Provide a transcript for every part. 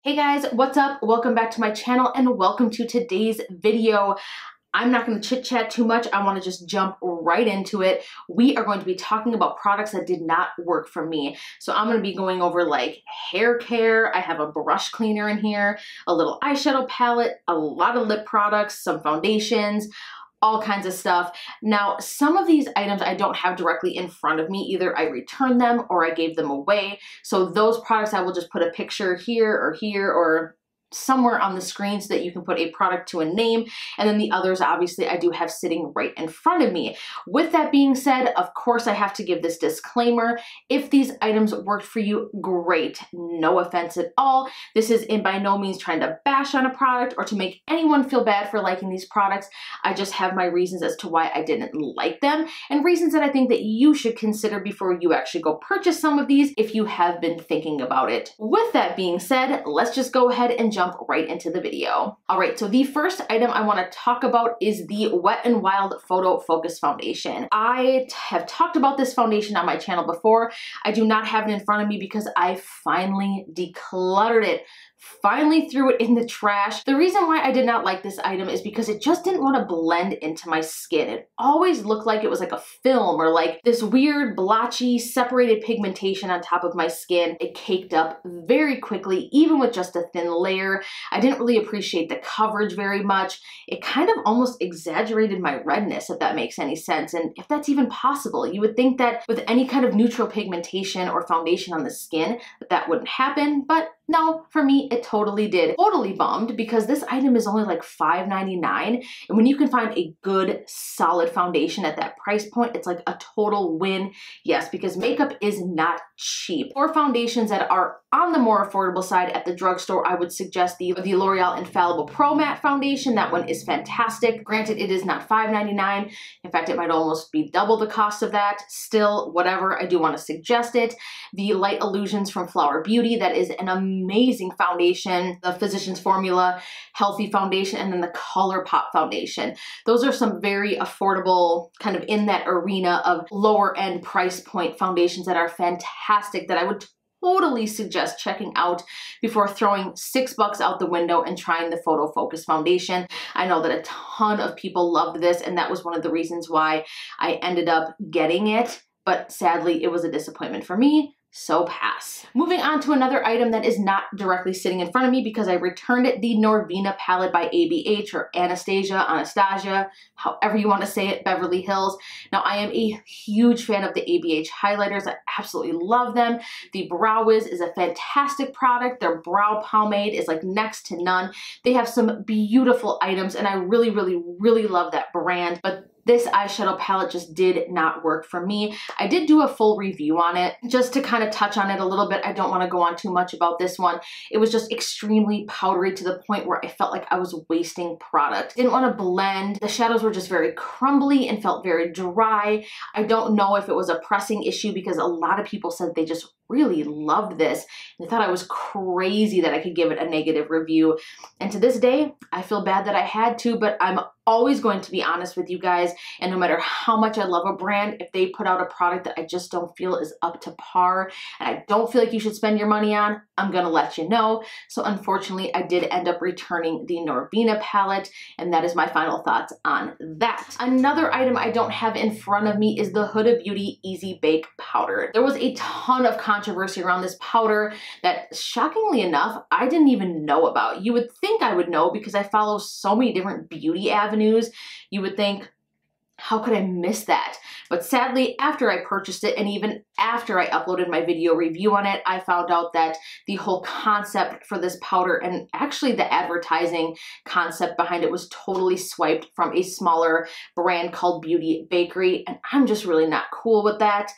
Hey guys, what's up? Welcome back to my channel and welcome to today's video. I'm not going to chit chat too much. I want to just jump right into it. We are going to be talking about products that did not work for me. So I'm going to be going over like hair care. I have a brush cleaner in here, a little eyeshadow palette, a lot of lip products, some foundations, all kinds of stuff. Now, some of these items I don't have directly in front of me. Either I returned them or I gave them away. So those products I will just put a picture here or somewhere on the screen so that you can put a product to a name. And then the others, obviously, I do have sitting right in front of me. With that being said, of course, I have to give this disclaimer. If these items worked for you, great. No offense at all. This is by no means trying to bash on a product or to make anyone feel bad for liking these products. I just have my reasons as to why I didn't like them and reasons that I think that you should consider before you actually go purchase some of these if you have been thinking about it. With that being said, let's just go ahead and jump right into the video. All right, so the first item I want to talk about is the Wet n Wild Photo Focus Foundation. I have talked about this foundation on my channel before. I do not have it in front of me because I finally decluttered it. Finally threw it in the trash. The reason why I did not like this item is because it just didn't want to blend into my skin. It always looked like it was like a film or like this weird blotchy separated pigmentation on top of my skin. It caked up very quickly, even with just a thin layer. I didn't really appreciate the coverage very much. It kind of almost exaggerated my redness, if that makes any sense. And if that's even possible, you would think that with any kind of neutral pigmentation or foundation on the skin, that wouldn't happen, but no, for me, it totally did. Totally bummed because this item is only like $5.99. And when you can find a good, solid foundation at that price point, it's like a total win. Yes, because makeup is not cheap. For foundations that are on the more affordable side at the drugstore, I would suggest the L'Oreal Infallible Pro Matte Foundation. That one is fantastic. Granted, it is not $5.99. In fact, it might almost be double the cost of that. Still, whatever, I do want to suggest it. The Light Illusions from Flower Beauty, that is an amazing foundation. The Physicians Formula Healthy Foundation, and then the COLOURPOP Foundation. Those are some very affordable, kind of in that arena of lower end price point foundations that are fantastic, that I would totally suggest checking out before throwing $6 out the window and trying the Photo Focus Foundation. I know that a ton of people loved this, and that was one of the reasons why I ended up getting it, but sadly it was a disappointment for me. So pass. Moving on to another item that is not directly sitting in front of me because I returned it, the NORVINA palette by ABH, or Anastasia, however you want to say it, Beverly Hills. Now, I am a huge fan of the ABH highlighters. I absolutely love them. The Brow Wiz is a fantastic product. Their brow pomade is like next to none. They have some beautiful items and I really, really, really love that brand, but this eyeshadow palette just did not work for me. I did do a full review on it just to kind of touch on it a little bit. I don't want to go on too much about this one. It was just extremely powdery to the point where I felt like I was wasting product. Didn't want to blend. The shadows were just very crumbly and felt very dry. I don't know if it was a pressing issue because a lot of people said they just really loved this. They thought I was crazy that I could give it a negative review. And to this day, I feel bad that I had to, but I'm always going to be honest with you guys. And no matter how much I love a brand, if they put out a product that I just don't feel is up to par and I don't feel like you should spend your money on, I'm gonna let you know. So unfortunately, I did end up returning the NORVINA palette, and that is my final thoughts on that. Another item I don't have in front of me is the Huda Beauty Easy Bake Powder. There was a ton of controversy around this powder that, shockingly enough, I didn't even know about. You would think I would know because I follow so many different beauty avenues. You would think, how could I miss that? But sadly, after I purchased it and even after I uploaded my video review on it, I found out that the whole concept for this powder and actually the advertising concept behind it was totally swiped from a smaller brand called Beauty Bakery, and I'm just really not cool with that.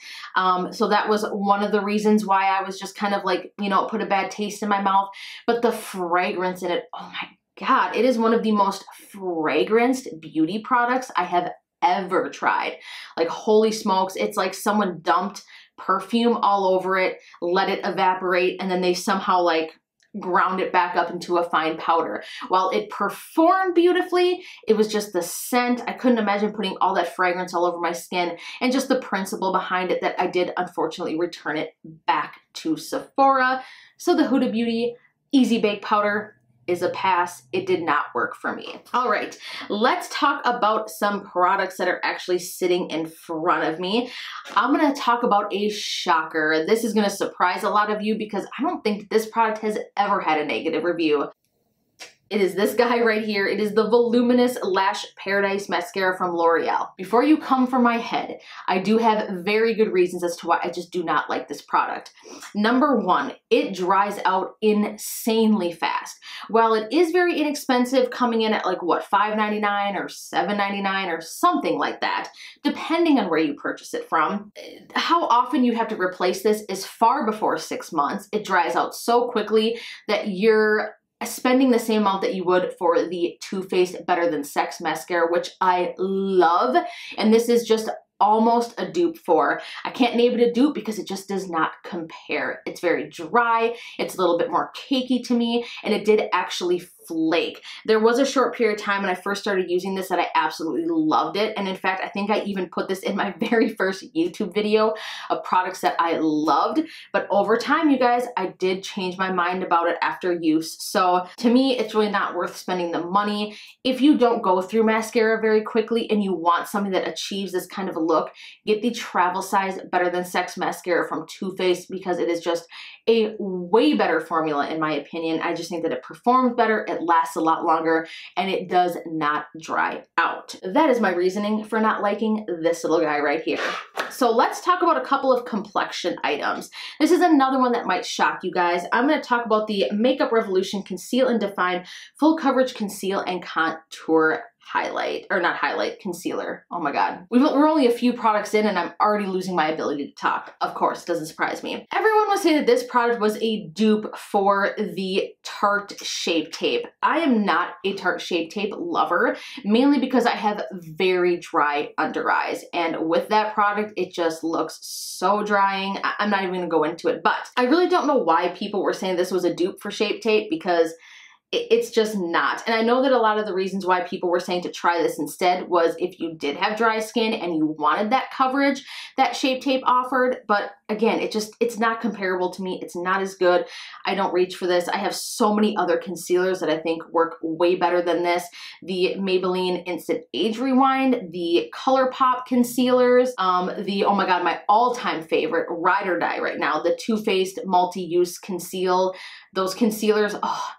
So that was one of the reasons why I was just kind of like, you know, put a bad taste in my mouth. But the fragrance in it, oh my God, it is one of the most fragranced beauty products I have ever tried. Like, holy smokes, it's like someone dumped perfume all over it, let it evaporate, and then they somehow like ground it back up into a fine powder. While it performed beautifully, it was just the scent. I couldn't imagine putting all that fragrance all over my skin, and just the principle behind it that I did unfortunately return it back to Sephora. So the Huda Beauty Easy Bake Powder is a pass. It did not work for me. All right, let's talk about some products that are actually sitting in front of me. I'm gonna talk about a shocker. This is gonna surprise a lot of you because I don't think this product has ever had a negative review. It is this guy right here. It is the Voluminous Lash Paradise Mascara from L'Oreal. Before you come for my head, I do have very good reasons as to why I just do not like this product. Number one, it dries out insanely fast. While it is very inexpensive, coming in at like what, $5.99 or $7.99 or something like that, depending on where you purchase it from. How often you have to replace this is far before 6 months. It dries out so quickly that you're spending the same amount that you would for the Too Faced Better Than Sex mascara, which I love. And this is just almost a dupe for. I can't name it a dupe because it just does not compare. It's very dry, it's a little bit more cakey to me, and it did actually flake. There was a short period of time when I first started using this that I absolutely loved it, and in fact I think I even put this in my very first YouTube video of products that I loved, but over time, you guys, I did change my mind about it after use. So to me, it's really not worth spending the money. If you don't go through mascara very quickly and you want something that achieves this kind of a look, get the travel size Better Than Sex mascara from Too Faced because it is just a way better formula in my opinion. I just think that it performs better, it lasts a lot longer, and it does not dry out. That is my reasoning for not liking this little guy right here. So let's talk about a couple of complexion items. This is another one that might shock you guys. I'm going to talk about the Makeup Revolution Conceal and Define Full Coverage Conceal and Contour concealer. Oh my god. We're only a few products in and I'm already losing my ability to talk. Of course, doesn't surprise me. Everyone was saying that this product was a dupe for the Tarte Shape Tape. I am not a Tarte Shape Tape lover, mainly because I have very dry under eyes. And with that product, it just looks so drying. I'm not even gonna go into it, but I really don't know why people were saying this was a dupe for Shape Tape because it's just not. And I know that a lot of the reasons why people were saying to try this instead was if you did have dry skin and you wanted that coverage that Shape Tape offered. But again, it's not comparable to me. It's not as good. I don't reach for this. I have so many other concealers that I think work way better than this. The Maybelline Instant Age Rewind, the ColourPop concealers, oh my god, my all-time favorite, Ride or Die right now, the Too Faced Multi-Use Conceal. Those concealers, oh,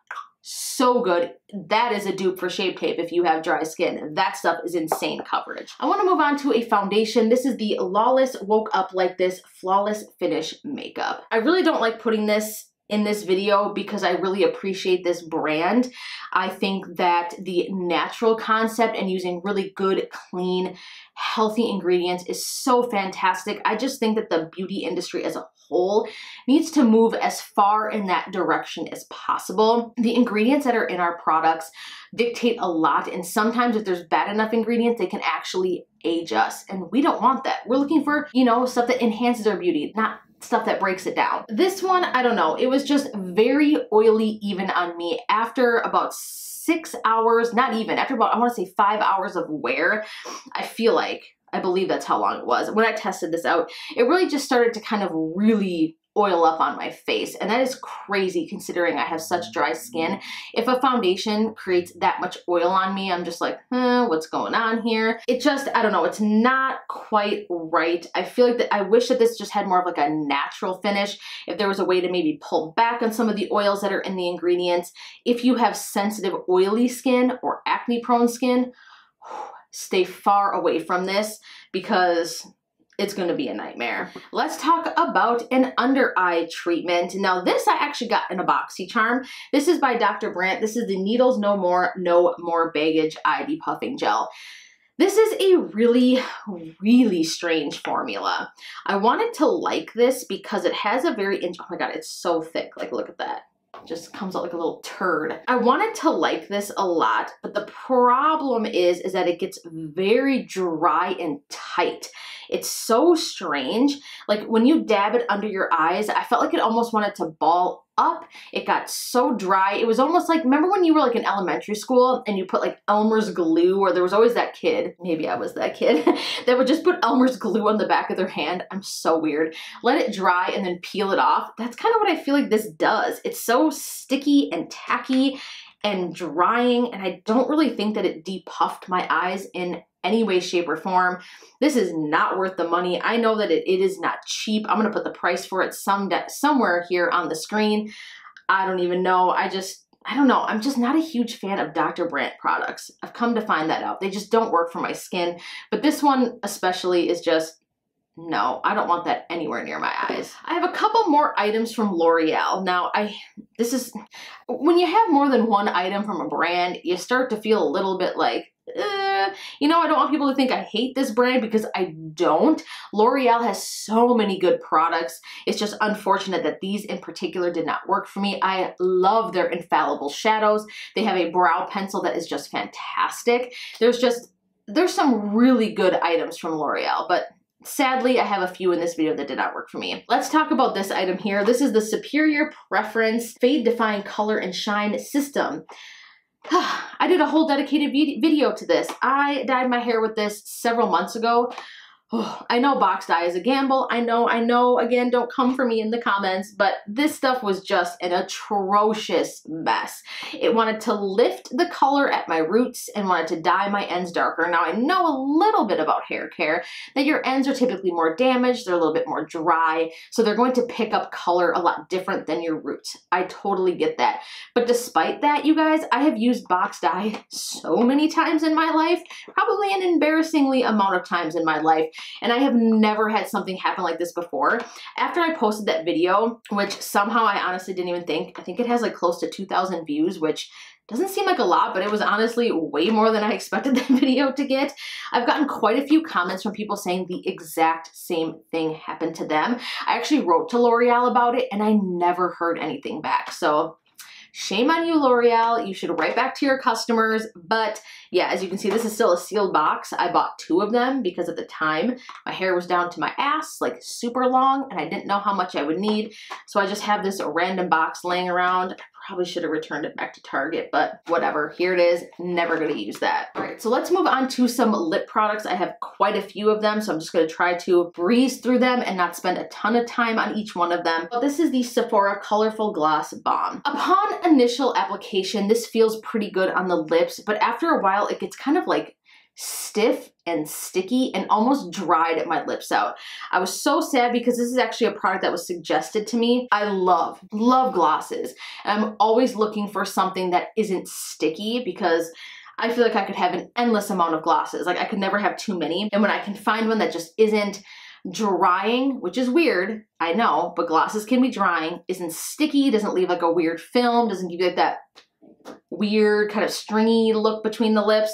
so good. That is a dupe for Shape Tape if you have dry skin. That stuff is insane coverage. I want to move on to a foundation. This is the Lawless Woke Up Like This Flawless Finish Makeup. I really don't like putting this in this video because I really appreciate this brand. I think that the natural concept and using really good, clean, healthy ingredients is so fantastic. I just think that the beauty industry as a whole needs to move as far in that direction as possible. The ingredients that are in our products dictate a lot, and sometimes if there's bad enough ingredients, they can actually age us, and we don't want that. We're looking for, you know, stuff that enhances our beauty, not stuff that breaks it down. This one, I don't know, it was just very oily even on me. After about 6 hours, not even, after about, I want to say 5 hours of wear, I believe that's how long it was. When I tested this out, it really just started to kind of really oil up on my face, and that is crazy considering I have such dry skin. If a foundation creates that much oil on me, I'm just like, what's going on here? It just, I don't know, it's not quite right. I feel like that I wish that this just had more of like a natural finish. If there was a way to maybe pull back on some of the oils that are in the ingredients. If you have sensitive oily skin or acne prone skin, stay far away from this because it's going to be a nightmare. Let's talk about an under eye treatment. Now this I actually got in a BoxyCharm. This is by Dr. Brandt. This is the Needles No More Baggage Eye Depuffing Gel. This is a really, really strange formula. I wanted to like this because it has a very, oh my god, it's so thick. Like, look at that. Just comes out like a little turd. I wanted to like this a lot, but the problem is that it gets very dry and tight. It's so strange. Like when you dab it under your eyes, I felt like it almost wanted to ball up. It got so dry. It was almost like, remember when you were like in elementary school and you put like Elmer's glue, or there was always that kid, maybe I was that kid, that would just put Elmer's glue on the back of their hand. I'm so weird. Let it dry and then peel it off. That's kind of what I feel like this does. It's so sticky and tacky and drying, and I don't really think that it depuffed my eyes in any way, shape, or form. This is not worth the money. I know that it is not cheap. I'm gonna put the price for it somewhere here on the screen. I don't even know. I don't know. I'm just not a huge fan of Dr. Brandt products. I've come to find that out. They just don't work for my skin. But this one especially is just, no, I don't want that anywhere near my eyes. I have a couple more items from L'Oreal. Now, when you have more than one item from a brand, you start to feel a little bit like, you know, I don't want people to think I hate this brand, because I don't. L'Oreal has so many good products. It's just unfortunate that these in particular did not work for me. I love their infallible shadows. They have a brow pencil that is just fantastic. There's some really good items from L'Oreal, but sadly, I have a few in this video that did not work for me. Let's talk about this item here. This is the Superior Preference Fade Defying Color and Shine System. I did a whole dedicated video to this. I dyed my hair with this several months ago. Oh, I know box dye is a gamble. I know, again, don't come for me in the comments, but this stuff was just an atrocious mess. It wanted to lift the color at my roots and wanted to dye my ends darker. Now, I know a little bit about hair care, that your ends are typically more damaged, they're a little bit more dry, so they're going to pick up color a lot different than your roots. I totally get that. But despite that, you guys, I have used box dye so many times in my life, probably an embarrassingly amount of times in my life, and I have never had something happen like this before. After I posted that video, which somehow I honestly didn't even think, I think it has like close to 2,000 views, which doesn't seem like a lot, but it was honestly way more than I expected that video to get. I've gotten quite a few comments from people saying the exact same thing happened to them. I actually wrote to L'Oreal about it and I never heard anything back. So shame on you, L'Oreal. You should write back to your customers. But yeah, as you can see, this is still a sealed box. I bought 2 of them because at the time my hair was down to my ass, like super long, and I didn't know how much I would need. So I just have this random box laying around. I probably should have returned it back to Target, but whatever. Here it is. Never gonna use that. All right, so let's move on to some lip products. I have quite a few of them, so I'm just gonna try to breeze through them and not spend a ton of time on each one of them. But this is the Sephora Colorful Gloss Balm. Upon initial application, this feels pretty good on the lips, but after a while, it gets kind of like stiff and sticky and almost dried my lips out. I was so sad because this is actually a product that was suggested to me. I love glosses. I'm always looking for something that isn't sticky because I feel like I could have an endless amount of glosses. Like I could never have too many. And when I can find one that just isn't drying, which is weird, I know, but glosses can be drying, isn't sticky, doesn't leave like a weird film, doesn't give you like that weird kind of stringy look between the lips.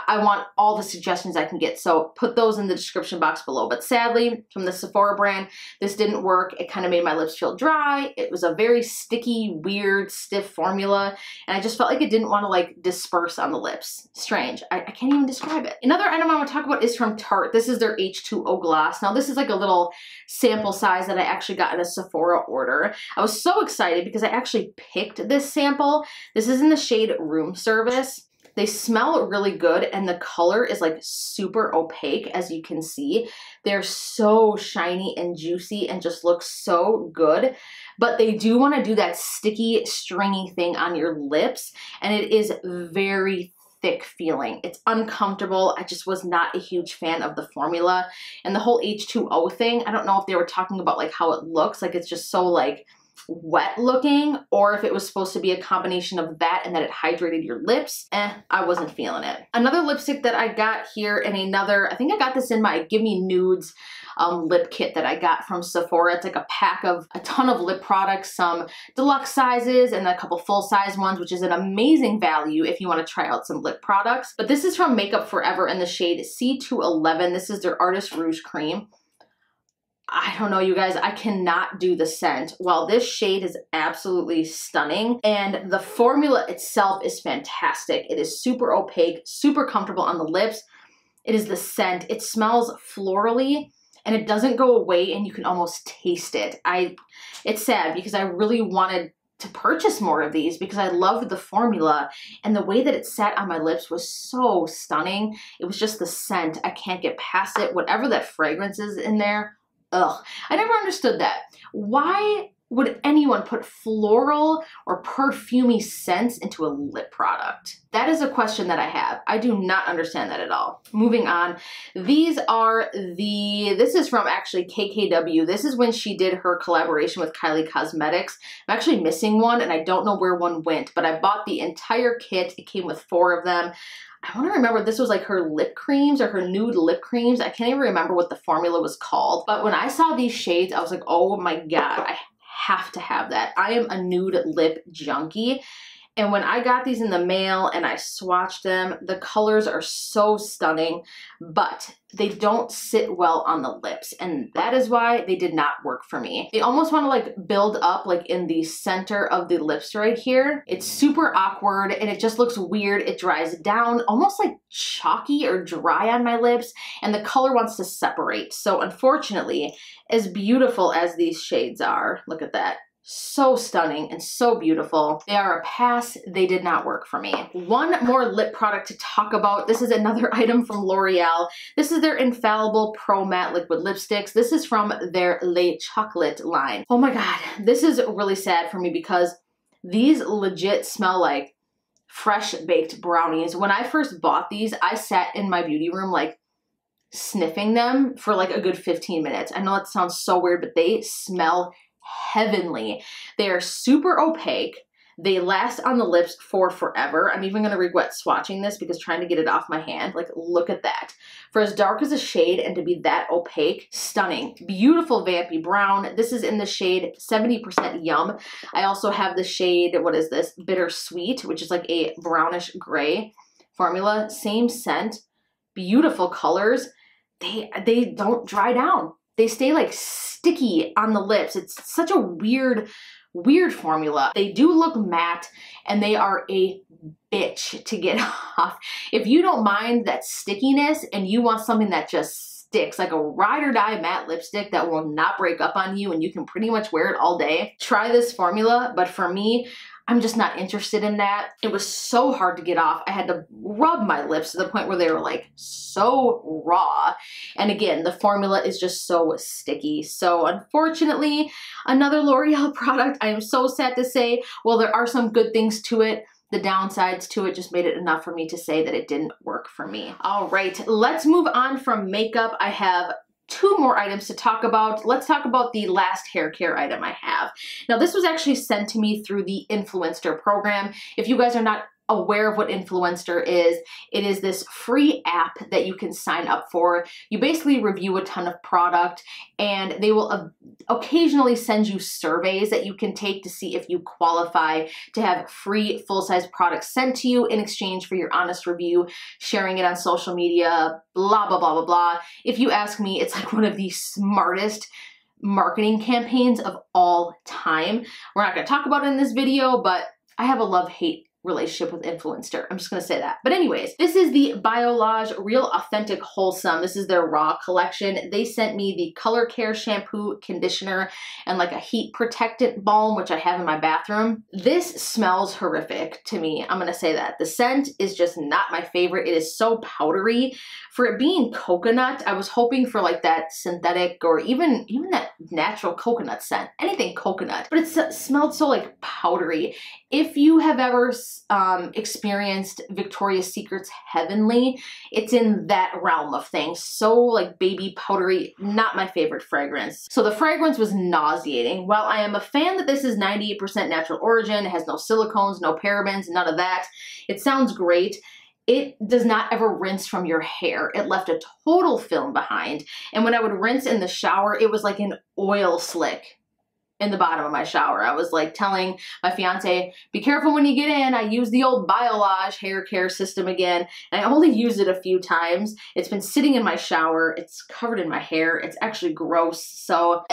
I want all the suggestions I can get, so put those in the description box below. But sadly, from the Sephora brand, this didn't work. It kind of made my lips feel dry. It was a very sticky, weird, stiff formula, and I just felt like it didn't want to like disperse on the lips. Strange. I can't even describe it. Another item I want to talk about is from Tarte. This is their H2O gloss. Now this is like a little sample size that I actually got in a Sephora order. I was so excited because I actually picked this sample. This is in the shade Room Service. They smell really good and the color is like super opaque, as you can see. They're so shiny and juicy and just look so good, but they do want to do that sticky, stringy thing on your lips, and it is very thick feeling. It's uncomfortable. I just was not a huge fan of the formula, and the whole H2O thing, I don't know if they were talking about like how it looks, like it's just so like wet looking, or if it was supposed to be a combination of that and that it hydrated your lips. I wasn't feeling it. Another lipstick that I got here, and another, I think I got this in my Give Me Nudes lip kit that I got from Sephora. It's like a pack of a ton of lip products, some deluxe sizes and a couple full-size ones, which is an amazing value if you want to try out some lip products. But this is from Makeup Forever in the shade C211. This is their Artist Rouge Cream. I don't know, you guys, I cannot do the scent. While this shade is absolutely stunning, and the formula itself is fantastic. It is super opaque, super comfortable on the lips. It is the scent. It smells florally, and it doesn't go away, and you can almost taste it. It's sad because I really wanted to purchase more of these because I loved the formula, and the way that it sat on my lips was so stunning. It was just the scent. I can't get past it. Whatever that fragrance is in there, ugh. I never understood that. Why would anyone put floral or perfumey scents into a lip product? That is a question that I have. I do not understand that at all. Moving on, this is from actually KKW. This is when she did her collaboration with Kylie Cosmetics. I'm actually missing one and I don't know where one went, but I bought the entire kit. It came with 4 of them. I want to remember, this was like her lip creams or her nude lip creams. I can't even remember what the formula was called. But when I saw these shades, I was like, oh my God, I have to have that. I am a nude lip junkie. And when I got these in the mail and I swatched them, the colors are so stunning, but they don't sit well on the lips. And that is why they did not work for me. They almost want to like build up like in the center of the lips right here. It's super awkward and it just looks weird. It dries down almost like chalky or dry on my lips, and the color wants to separate. So unfortunately, as beautiful as these shades are, look at that. So stunning and so beautiful. They are a pass. They did not work for me. One more lip product to talk about. This is another item from L'Oreal. This is their Infallible Pro Matte Liquid Lipsticks. This is from their Le Chocolate line. Oh my God, this is really sad for me because these legit smell like fresh baked brownies. When I first bought these, I sat in my beauty room like sniffing them for like a good 15 minutes. I know that sounds so weird, but they smell heavenly. They are super opaque. They last on the lips for forever. I'm even going to regret swatching this because trying to get it off my hand, like look at that. For as dark as a shade and to be that opaque, stunning. Beautiful vampy brown. This is in the shade 70% Yum. I also have the shade, what is this? Bittersweet, which is like a brownish gray formula. Same scent. Beautiful colors. They don't dry down. They stay like sticky on the lips. It's such a weird formula. They do look matte and they are a bitch to get off. If you don't mind that stickiness and you want something that just sticks, like a ride or die matte lipstick that will not break up on you and you can pretty much wear it all day, try this formula. But for me, I'm just not interested in that. It was so hard to get off. I had to rub my lips to the point where they were like so raw. And again, the formula is just so sticky. So unfortunately, another L'Oreal product. I am so sad to say, well, there are some good things to it. The downsides to it just made it enough for me to say that it didn't work for me. All right, let's move on from makeup. I have 2 more items to talk about. Let's talk about the last hair care item I have. Now, this was actually sent to me through the Influencer program. If you guys are not aware of what Influencer is, it is this free app that you can sign up for. You basically review a ton of product and they will occasionally send you surveys that you can take to see if you qualify to have free full-size products sent to you in exchange for your honest review, sharing it on social media, blah, blah, blah, blah, blah. If you ask me, it's like one of the smartest marketing campaigns of all time. We're not going to talk about it in this video, but I have a love-hate relationship with Influencer. I'm just gonna say that. But anyways, this is the Biolage Real Authentic Wholesome. This is their raw collection. They sent me the Color Care shampoo, conditioner, and like a heat protectant balm, which I have in my bathroom. This smells horrific to me. I'm gonna say that. The scent is just not my favorite. It is so powdery. For it being coconut, I was hoping for like that synthetic or even that natural coconut scent. Anything coconut. But it smelled so like powdery. If you have ever experienced Victoria's Secret's Heavenly, it's in that realm of things. So like baby powdery, not my favorite fragrance. So the fragrance was nauseating. While I am a fan that this is 98% natural origin, it has no silicones, no parabens, none of that, it sounds great. It does not ever rinse from your hair. It left a total film behind. And when I would rinse in the shower, it was like an oil slick in the bottom of my shower. I was like telling my fiance, be careful when you get in. I use the old Biolage hair care system again, and I only used it a few times. It's been sitting in my shower. It's covered in my hair. It's actually gross. So,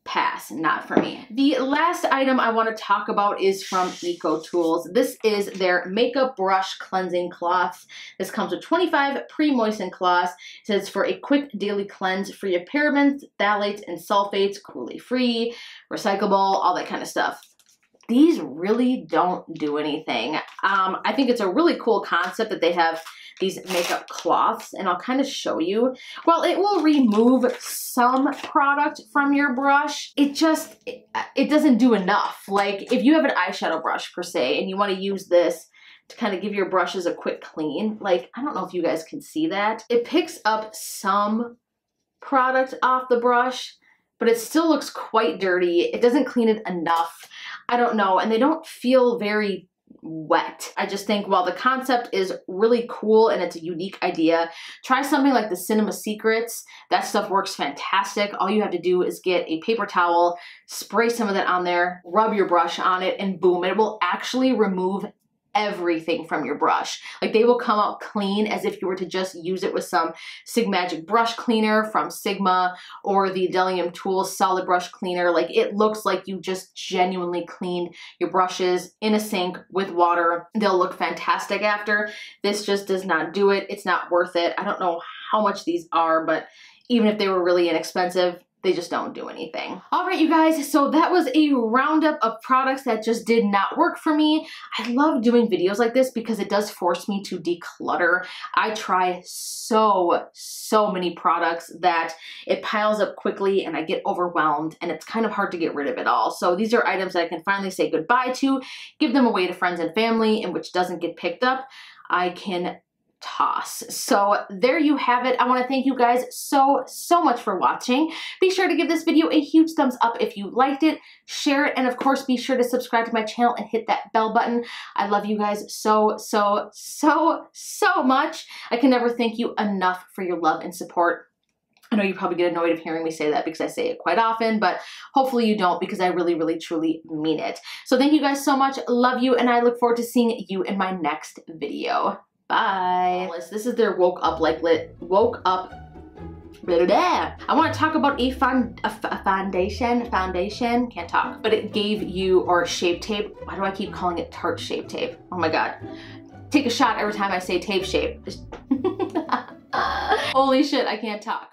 pass, not for me. The last item I want to talk about is from Ecotools. This is their makeup brush cleansing cloths. This comes with 25 pre-moistened cloths. It says for a quick daily cleanse free of parabens, phthalates, and sulfates, cruelty free, recyclable, all that kind of stuff. these really don't do anything. I think it's a really cool concept that they have these makeup cloths, and I'll kind of show you. Well, it will remove some product from your brush. It doesn't do enough. Like if you have an eyeshadow brush per se, and you want to use this to kind of give your brushes a quick clean, like, I don't know if you guys can see that. It picks up some product off the brush, but it still looks quite dirty. It doesn't clean it enough. I don't know, and they don't feel very wet. I just think while the concept is really cool and it's a unique idea, try something like the Cinema Secrets. That stuff works fantastic. All you have to do is get a paper towel, spray some of that on there, rub your brush on it, and boom, it will actually remove everything from your brush. Like they will come out clean as if you were to just use it with some Sigmagic brush cleaner from Sigma or the Delium Tools solid brush cleaner. Like it looks like you just genuinely cleaned your brushes in a sink with water. They'll look fantastic after. This just does not do it. It's not worth it. I don't know how much these are, but even if they were really inexpensive, they just don't do anything. All right, you guys, so that was a roundup of products that just did not work for me. I love doing videos like this because it does force me to declutter. I try so many products that it piles up quickly and I get overwhelmed and it's kind of hard to get rid of it all. So these are items that I can finally say goodbye to, give them away to friends and family, and which doesn't get picked up, I can toss. So there you have it. I want to thank you guys so much for watching. Be sure to give this video a huge thumbs up if you liked it, share it, and of course be sure to subscribe to my channel and hit that bell button. I love you guys so much. I can never thank you enough for your love and support. I know you probably get annoyed of hearing me say that because I say it quite often, but hopefully you don't, because I really truly mean it. So thank you guys so much. Love you, and I look forward to seeing you in my next video. Bye. This is their woke up. Blah, blah, blah. I want to talk about a foundation, can't talk, but it gave you, or shape tape. Why do I keep calling it Tarte shape tape? Oh my God. Take a shot every time I say tape shape. Holy shit, I can't talk.